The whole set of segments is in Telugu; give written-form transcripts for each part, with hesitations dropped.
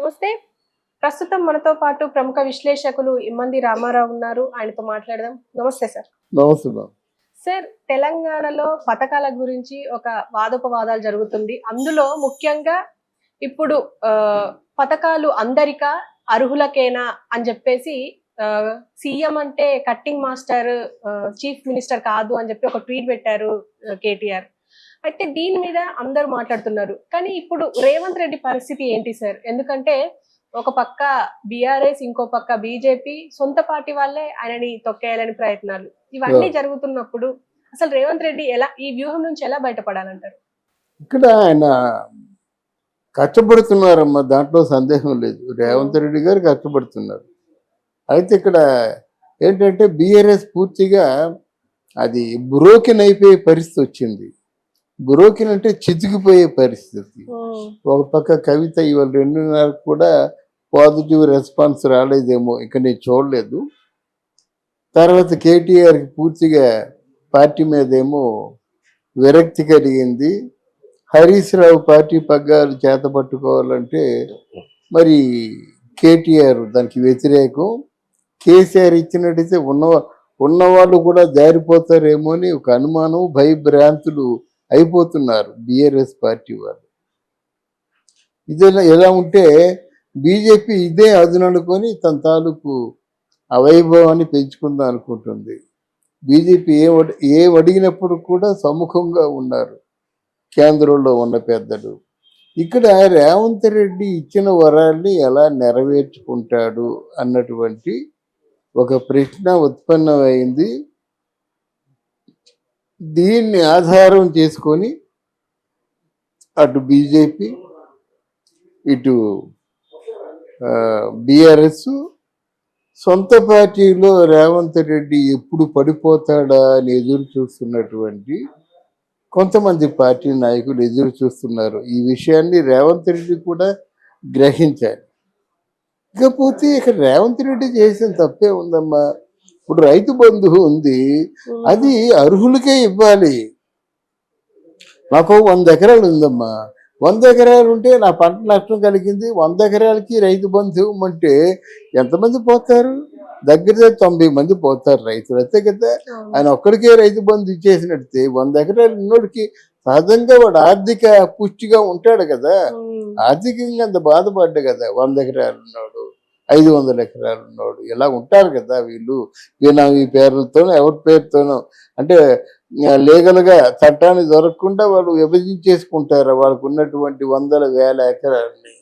నమస్తే. ప్రస్తుతం మనతో పాటు ప్రముఖ విశ్లేషకులు ఇమ్మంది రామారావు ఉన్నారు. ఆయనతో మాట్లాడదాం. నమస్తే సార్. నమస్తే మేడం. సార్, తెలంగాణలో పథకాల గురించి ఒక వాదోపవాదాలు జరుగుతుంది. అందులో ముఖ్యంగా ఇప్పుడు పథకాలు అందరికా అర్హులకేనా అని చెప్పేసి సీఎం అంటే కట్టింగ్ మాస్టర్, చీఫ్ మినిస్టర్ కాదు అని చెప్పి ఒక ట్వీట్ పెట్టారు కేటీఆర్. అయితే దీని మీద అందరూ మాట్లాడుతున్నారు. కానీ ఇప్పుడు రేవంత్ రెడ్డి పరిస్థితి ఏంటి సార్? ఎందుకంటే ఒక పక్క బీఆర్ఎస్, ఇంకో పక్క బీజేపీ, సొంత పార్టీ వాళ్ళే ఆయనని తొక్కేయాలని ప్రయత్నాలు, ఇవన్నీ జరుగుతున్నప్పుడు అసలు రేవంత్ రెడ్డి ఈ వ్యూహం నుంచి ఎలా బయటపడాలంటారు? ఇక్కడ ఆయన కష్టపడుతున్నారమ్మా, దాంట్లో సందేహం లేదు. రేవంత్ రెడ్డి గారు కష్టపడుతున్నారు. అయితే ఇక్కడ ఏంటంటే బీఆర్ఎస్ పూర్తిగా అది బ్రోకెన్ అయిపోయే పరిస్థితి వచ్చింది. బ్రోకెన్ అంటే చితికిపోయే పరిస్థితి. ఒక పక్క కవిత ఇవాళ 2:30 కూడా పాజిటివ్ రెస్పాన్స్ రాలేదేమో, ఇక్కడ నేను చూడలేదు. తర్వాత కేటీఆర్కి పూర్తిగా పార్టీ మీద ఏమో విరక్తి కలిగింది. హరీష్ రావు పార్టీ పగ్గాలు చేత పట్టుకోవాలంటే మరి కేటీఆర్ దానికి వ్యతిరేకం. కేసీఆర్ ఇచ్చినట్టయితే ఉన్నవాళ్ళు కూడా జారిపోతారేమో అని ఒక అనుమానం, భయభ్రాంతులు అయిపోతున్నారు బీఆర్ఎస్ పార్టీ వాళ్ళు. ఇదే ఎలా ఉంటే బీజేపీ ఇదే అదుననుకొని తన తాలూకు అవైభవాన్ని పెంచుకుందాం అనుకుంటుంది. బీజేపీ ఏం అడిగినప్పుడు కూడా సముఖంగా ఉన్నారు కేంద్రంలో ఉన్న పెద్దలు. ఇక్కడ రేవంత్ రెడ్డి ఇచ్చిన వరాల్ని ఎలా నెరవేర్చుకుంటాడు అన్నటువంటి ఒక ప్రశ్న ఉత్పన్నమైంది. దీన్ని ఆధారం చేసుకొని అటు బీజేపీ, ఇటు బీఆర్ఎస్, సొంత పార్టీలో రేవంత్ రెడ్డి ఎప్పుడు పడిపోతాడా అని ఎదురు చూస్తున్నటువంటి కొంతమంది పార్టీ నాయకులు ఎదురు చూస్తున్నారు. ఈ విషయాన్ని రేవంత్ రెడ్డి కూడా గ్రహించాలి. ఇకపోతే ఇక్కడ రేవంత్ రెడ్డి చేసిన తప్పే ఉందమ్మా. ఇప్పుడు రైతు బంధు ఉంది, అది అర్హులకే ఇవ్వాలి. నాకు 100 ఎకరాలు ఉందమ్మా. 100 ఎకరాలు ఉంటే నా పంట నష్టం కలిగింది, 100 ఎకరాలకి రైతు బంధు ఇవ్వమంటే ఎంతమంది పోతారు? దగ్గర 90 మంది పోతారు రైతులు. అంతే కదా. ఆయన ఒక్కడికే రైతు బంధు ఇచ్చేసినట్టే 100 ఎకరాలు ఉన్నోడికి సహజంగా వాడు ఆర్థిక పుష్టిగా ఉంటాడు కదా, ఆర్థికంగా అంత బాధపడ్డా కదా. 100 ఎకరాలు ఉన్నాడు, 500 ఎకరాలు ఉన్నాడు, ఇలా ఉంటారు కదా వీళ్ళు. ఈ పేర్లతోనో ఎవరి పేరుతోనో అంటే లీగల్గా చట్టాన్ని దొరకకుండా వాళ్ళు విభజించేసుకుంటారు వాళ్ళకు ఉన్నటువంటి 100,000 ఎకరాలని.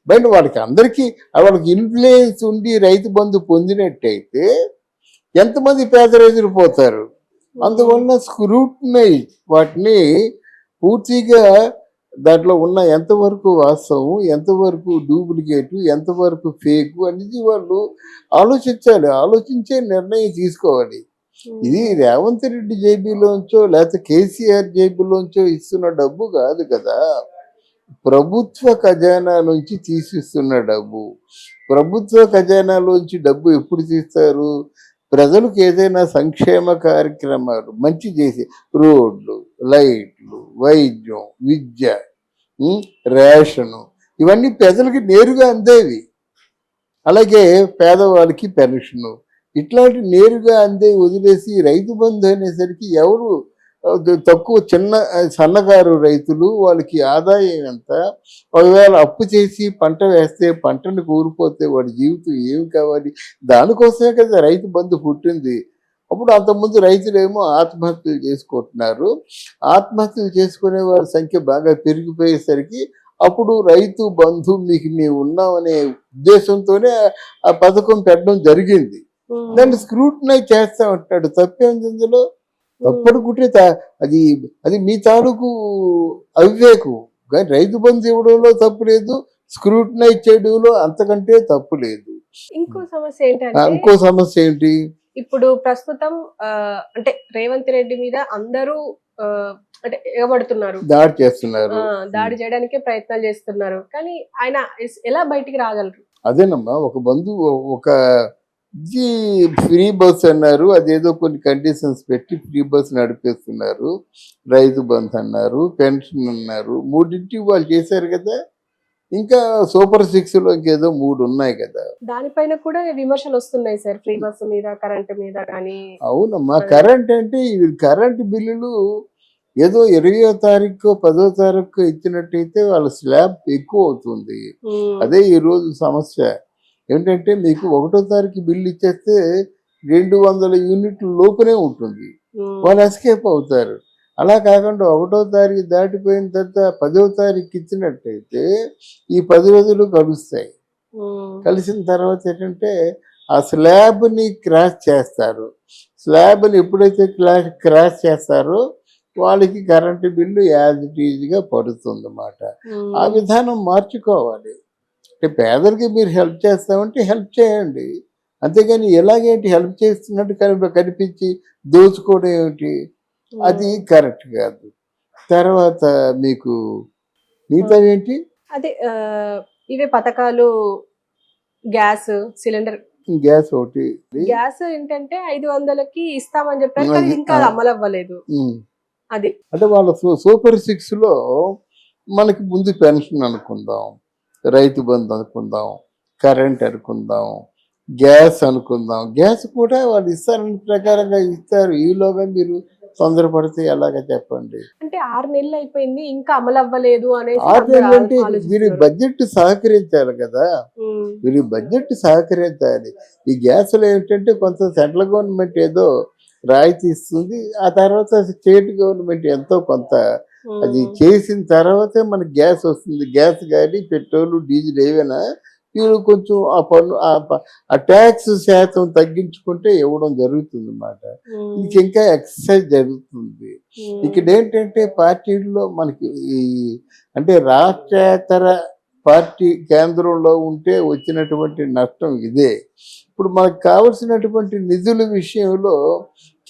బయట వాళ్ళకి అందరికీ వాళ్ళకి ఇన్ఫ్లుయెన్స్ ఉండి రైతు బంధు పొందినట్టయితే ఎంతమంది పేద రైతులు పోతారు? అందువల్ల స్క్రూటినైజ్ వాటిని పూర్తిగా దాంట్లో ఉన్న ఎంతవరకు వాస్తవం, ఎంతవరకు డూప్లికేటు, ఎంతవరకు ఫేకు అనేది వాళ్ళు ఆలోచించాలి. ఆలోచించే నిర్ణయం తీసుకోవాలి. ఇది రేవంత్ రెడ్డి జేబీలోంచో లేకపోతే కేసీఆర్ జేబీలోంచో ఇస్తున్న డబ్బు కాదు కదా, ప్రభుత్వ ఖజానా నుంచి తీసిస్తున్న డబ్బు. ప్రభుత్వ ఖజానాలోంచి డబ్బు ఎప్పుడు తీస్తారు? ప్రజలకు ఏదైనా సంక్షేమ కార్యక్రమాలు మంచి చేసి, రోడ్లు, లైట్లు, వైద్యం, విద్య, రేషను, ఇవన్నీ ప్రజలకి నేరుగా అందేవి. అలాగే పేదవాళ్ళకి పెన్షను, ఇట్లాంటి నేరుగా అందే వదిలేసి రైతు బంధు అనేసరికి ఎవరు తక్కువ సన్నకారు రైతులు, వాళ్ళకి ఆదాయం ఎంత? ఒకవేళ అప్పు చేసి పంట వేస్తే పంటను కోల్పోతే వాడి జీవితం ఏమి కావాలి? దానికోసమే కదా రైతు బంధు పుట్టింది. అప్పుడు అంతకుముందు రైతులేమో ఆత్మహత్యలు చేసుకుంటున్నారు. ఆత్మహత్యలు చేసుకునే వారి సంఖ్య బాగా పెరిగిపోయేసరికి అప్పుడు రైతు బంధు మీకు మేము ఉన్నామనే ఉద్దేశంతోనే ఆ పథకం పెట్టడం జరిగింది. దాన్ని స్క్రూటినైజ్ చేస్తా ఉంటాడు. తప్పేంది ఇందులో? తప్పడుకుంటే అది మీ తాలూకు అవివేకం. కానీ రైతు బంధు ఇవ్వడంలో తప్పు లేదు, స్క్రూటినైజ్ చేయడంలో అంతకంటే తప్పు లేదు. ఇంకో సమస్య ఏంటి? ఇప్పుడు ప్రస్తుతం అంటే రేవంత్ రెడ్డి మీద అందరూ అంటే ఎగబడుతున్నారు, దాడి చేస్తున్నారు, దాడి చేయడానికే ప్రయత్నాలు చేస్తున్నారు. కానీ ఆయన ఎలా బయటికి రాగలరు? అదేనమ్మా, ఒక ఇది ఫ్రీ బస్ అన్నారు, అదేదో కొన్ని కండిషన్స్ పెట్టి ఫ్రీ బస్ నడిపేస్తున్నారు. రైతు బంధు అన్నారు, పెన్షన్ అన్నారు, 3 వాళ్ళు చేశారు కదా. ఇంకా సూపర్ 6 లో ఇంకేదో 3 ఉన్నాయి కదా. దానిపైన కూడా విమర్శలు వస్తున్నాయి సార్, ఫ్రీ బస్సు మీద, కరెంట్ మీద కానీ. అవునమ్మా, కరెంట్ అంటే ఇవి కరెంట్ బిల్లులు ఏదో 20వ తారీఖు 10వ తారీఖు ఇచ్చినట్టయితే వాళ్ళ స్లాబ్ ఎక్కువ అవుతుంది. అదే ఈ రోజు సమస్య ఏంటంటే మీకు 1వ తారీఖు బిల్లు ఇచ్చేస్తే 200 యూనిట్ల లోపునే ఉంటుంది, వాళ్ళు ఎస్కేప్ అవుతారు. అలా కాకుండా 1వ తారీఖు దాటిపోయిన తర్వాత 10వ తారీఖు ఇచ్చినట్టయితే ఈ 10 రోజులు కలుస్తాయి. కలిసిన తర్వాత ఏంటంటే ఆ స్లాబ్ని క్రాష్ చేస్తారు. స్లాబ్ని ఎప్పుడైతే క్రాష్ చేస్తారో వాళ్ళకి కరెంటు బిల్లు యాజ్ ఇట్ ఈజ్గా పడుతుంది అన్నమాట. ఆ విధానం మార్చుకోవాలి. అంటే పేదలకి మీరు హెల్ప్ చేస్తామంటే హెల్ప్ చేయండి, అంతేగాని ఎలాగేంటి హెల్ప్ చేస్తున్నట్టు కనిపించి దోచుకోవడం ఏమిటి, అది కరెక్ట్ కాదు. తర్వాత మీకు మిగతా ఏంటి, అదే ఇవే పథకాలు, గ్యాస్ సిలిండర్, గ్యాస్ ఒకటి, గ్యాస్ ఏంటంటే 500కి ఇస్తామని చెప్పారు కానీ ఇంకా అది అమలు అవ్వలేదు. అది అంటే వాళ్ళ సూపర్ 6 లో మనకి ముందు పెన్షన్ అనుకుందాం, రైతు బంధు అనుకుందాం, కరెంట్ అనుకుందాం, గ్యాస్ అనుకుందాం. గ్యాస్ కూడా వాళ్ళు ఇస్తారని ప్రకారంగా ఇస్తారు. ఈలోగా మీరు తొందరపడితే ఎలాగ చెప్పండి. అంటే 6 నెలలు అయిపోయింది ఇంకా అమలు అవ్వలేదు అనేసి 6 నెలలు అంటే వీరి బడ్జెట్ సహకరించాలి కదా, వీరి బడ్జెట్ సహకరించాలి. ఈ గ్యాస్లో ఏంటంటే కొంత సెంట్రల్ గవర్నమెంట్ ఏదో రాయితీ ఇస్తుంది, ఆ తర్వాత స్టేట్ గవర్నమెంట్ ఎంతో కొంత అది చేసిన తర్వాతే మనకి గ్యాస్ వస్తుంది. గ్యాస్ కానీ పెట్రోల్ డీజిల్ ఏవైనా వీళ్ళు కొంచెం ఆ పన్ను ఆ ట్యాక్స్ శాతం తగ్గించుకుంటే ఇవ్వడం జరుగుతుంది అన్నమాట. ఇది ఇంకా ఎక్సర్సైజ్ జరుగుతుంది. ఇక్కడ ఏంటంటే పార్టీల్లో మనకి ఈ అంటే రాష్ట్రేతర పార్టీ కేంద్రంలో ఉంటే వచ్చినటువంటి నష్టం ఇదే. ఇప్పుడు మనకు కావలసినటువంటి నిధుల విషయంలో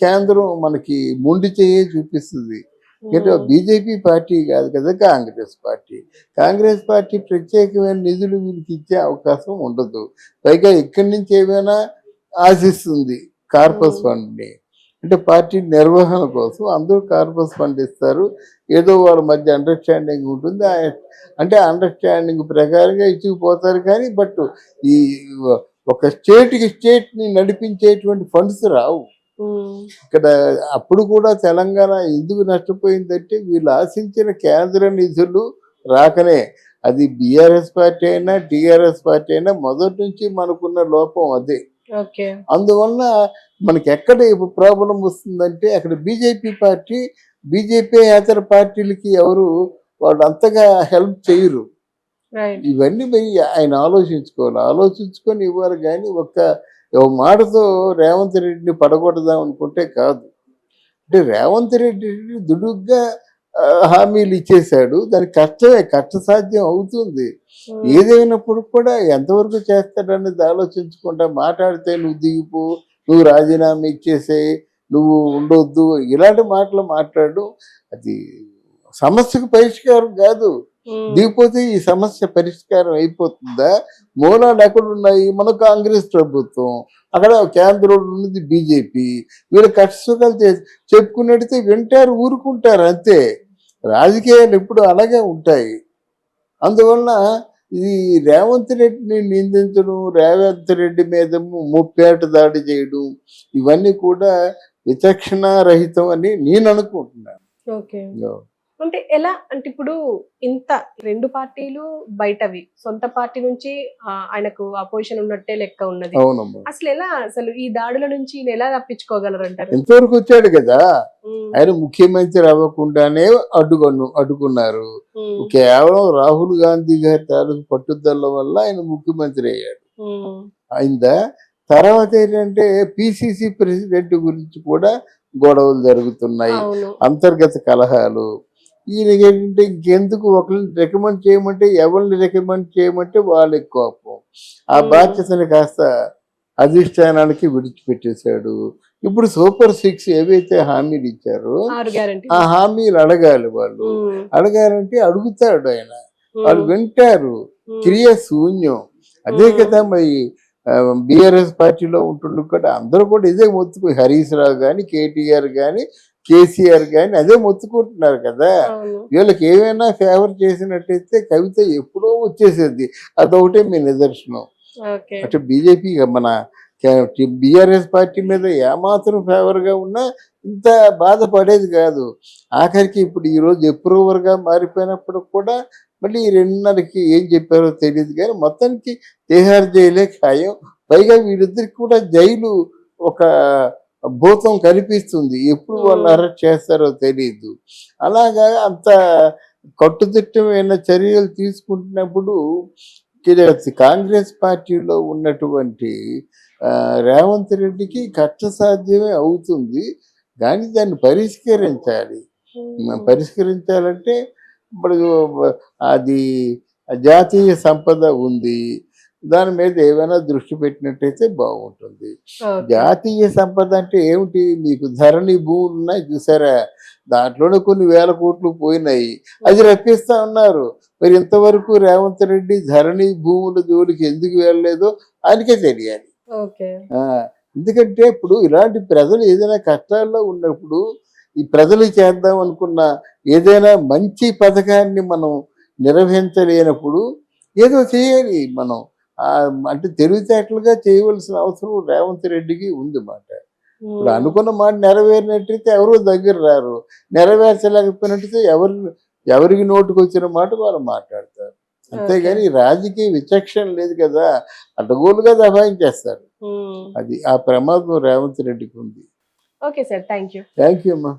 కేంద్రం మనకి మొండి చేయి చూపిస్తుంది. అంటే బీజేపీ పార్టీ కాదు కదా, కాంగ్రెస్ పార్టీ. కాంగ్రెస్ పార్టీ ప్రత్యేకమైన నిధులు వీరికి ఇచ్చే అవకాశం ఉండదు. పైగా ఇక్కడి నుంచి ఏమైనా ఆశిస్తుంది కార్పస్ ఫండ్ని. అంటే పార్టీ నిర్వహణ కోసం అందరూ కార్పస్ ఫండ్ ఇస్తారు, ఏదో వాళ్ళ మధ్య అండర్స్టాండింగ్ ఉంటుంది. అంటే అండర్స్టాండింగ్ ప్రకారంగా ఇచ్చిపోతారు కానీ బట్ ఈ ఒక స్టేట్ని నడిపించేటువంటి ఫండ్స్ రావు ఇక్కడ. అప్పుడు కూడా తెలంగాణ ఎందుకు నష్టపోయిందంటే వీళ్ళు ఆశించిన కేంద్ర నిధులు రాకనే. అది బీఆర్ఎస్ పార్టీ అయినా టీఆర్ఎస్ పార్టీ అయినా మొదటి నుంచి మనకున్న లోపం అదే. అందువల్ల మనకి ఎక్కడ ప్రాబ్లం వస్తుందంటే అక్కడ బీజేపీ ఇతర పార్టీలకి ఎవరు వాళ్ళు అంతగా హెల్ప్ చేయరు. ఇవన్నీ ఆయన ఆలోచించుకొని ఇవ్వాలి కానీ ఒక్క మాటతో రేవంత్ రెడ్డిని పడగొడదాం అనుకుంటే కాదు. అంటే రేవంత్ రెడ్డి దుడుగ్గా హామీలు ఇచ్చేశాడు, దానికి కష్టసాధ్యం అవుతుంది. ఏదైనప్పుడు కూడా ఎంతవరకు చేస్తాడనేది ఆలోచించకుండా మాట్లాడితే నువ్వు దిగిపో, నువ్వు రాజీనామా ఇచ్చేసేయి, నువ్వు ఉండొద్దు, ఇలాంటి మాటలు మాట్లాడు. అది సమస్యకు పరిష్కారం కాదు. దిగిపోతే ఈ సమస్య పరిష్కారం అయిపోతుందా? మూలాలు ఎక్కడున్నాయి? మన కాంగ్రెస్ ప్రభుత్వం, అక్కడ కేంద్రంలో ఉన్నది బీజేపీ. వీళ్ళు కష్టసుఖాలు చెప్పుకున్నట్టయితే వింటారు, ఊరుకుంటారు అంతే. రాజకీయాలు ఎప్పుడు అలాగే ఉంటాయి. అందువల్ల ఇది రేవంత్ రెడ్డిని నిందించడం, రేవంత్ రెడ్డి మీద ముప్పేట దాడి చేయడం, ఇవన్నీ కూడా విచక్షణారహితం అని నేను అనుకుంటున్నాను. అంటే ఎలా అంటే ఇప్పుడు ఇంత 2 పార్టీలు బయటవి, సొంత పార్టీ నుంచి ఆయనకు అపోజిషన్ ఉన్నట్టే లెక్క ఉన్నది. అసలు ఈ దాడుల నుంచి ఎలా తప్పించుకోగలరంటారు? ఎంతవరకు వచ్చాడు కదా ఆయన, ముఖ్యమంత్రి అవ్వకుండానే అడ్డుకున్నారు. కేవలం రాహుల్ గాంధీ గారి తాలూకు పట్టుదల వల్ల ఆయన ముఖ్యమంత్రి అయ్యాడు. అయిందా? తర్వాత ఏంటంటే పిసిసి ప్రెసిడెంట్ గురించి కూడా గొడవలు జరుగుతున్నాయి, అంతర్గత కలహాలు. ఈయన ఏంటంటే ఇంకెందుకు ఒకరిని రికమెండ్ చేయమంటే ఎవరిని రికమెండ్ చేయమంటే వాళ్ళకి కోపం. ఆ బాధ్యతని కాస్త అధిష్టానానికి విడిచిపెట్టేశాడు. ఇప్పుడు సూపర్ 6 ఏవైతే హామీలు ఇచ్చారో ఆ హామీలు అడగాలి. వాళ్ళు అడగాలంటే అడుగుతాడు ఆయన, వాళ్ళు వింటారు. క్రియ శూన్యం. అదే కదా మరి బీఆర్ఎస్ పార్టీలో ఉంటుండే కూడా అందరూ కూడా ఇదే మొత్తుకు, హరీష్ రావు కానీ కేటీఆర్ కానీ కేసీఆర్ కానీ అదే మొత్తుకుంటున్నారు కదా. అవును. వీళ్ళకి ఏమైనా ఫేవర్ చేసినట్టయితే కవిత ఎప్పుడో వచ్చేసేది. అదొకటే మీ నిదర్శనం. ఓకే. అటు బీజేపీ మన బీఆర్ఎస్ పార్టీ మీద ఏమాత్రం ఫేవర్గా ఉన్నా ఇంత బాధపడేది కాదు. ఆఖరికి ఇప్పుడు ఈరోజు అప్రూవర్గా మారిపోయినప్పుడు కూడా మళ్ళీ ఈ 2:30కి ఏం చెప్పారో తెలియదు కానీ మొత్తానికి తిహార్ జైలే ఖాయం. పైగా వీళ్ళిద్దరికి కూడా జైలు ఒక భూతం కనిపిస్తుంది. ఎప్పుడు వాళ్ళు అరెస్ట్ చేస్తారో తెలియదు. అలాగా అంత కట్టుదిట్టమైన చర్యలు తీసుకుంటున్నప్పుడు కాంగ్రెస్ పార్టీలో ఉన్నటువంటి రేవంత్ రెడ్డికి కష్టసాధ్యమే అవుతుంది. కానీ దాన్ని పరిష్కరించాలి. పరిష్కరించాలంటే ఇప్పుడు అది జాతీయ సంపద ఉంది. దాని మీద ఏమైనా దృష్టి పెట్టినట్టయితే బాగుంటుంది. ఓకే. జాతీయ సంపద అంటే ఏమిటి? మీకు ధరణి భూములు ఉన్నాయి చూసారా, దాంట్లోనే కొన్ని వేల కోట్లు పోయినాయి. అది రప్పిస్తా ఉన్నారు. మరి ఇంతవరకు రేవంత్ రెడ్డి ధరణి భూముల జోలికి ఎందుకు వెళ్ళలేదో ఆయనకే తెలియాలి. ఓకే. ఆ, ఎందుకంటే ఇప్పుడు ఇలాంటి ప్రజలు ఏదైనా కష్టాల్లో ఉన్నప్పుడు ఈ ప్రజలు చేద్దాం అనుకున్న ఏదైనా మంచి పథకాన్ని మనం నిర్వహించలేనప్పుడు ఏదో చేయాలి మనం. అంటే తెలివితేటలుగా చేయవలసిన అవసరం రేవంత్ రెడ్డికి ఉంది మాట. ఇప్పుడు అనుకున్న మాట నెరవేరినట్టయితే ఎవరు దగ్గర రారు, నెరవేర్చలేకపోయినట్టయితే ఎవరికి నోటుకు వచ్చిన మాట వాళ్ళు మాట్లాడతారు. అంతేగాని రాజకీయ విచక్షణ లేదు కదా, అడ్డగోలుగా దబాయించేస్తారు. అది ఆ ప్రమాదం రేవంత్ రెడ్డికి ఉంది. Okay sir, thank you. Thank you అమ్మా.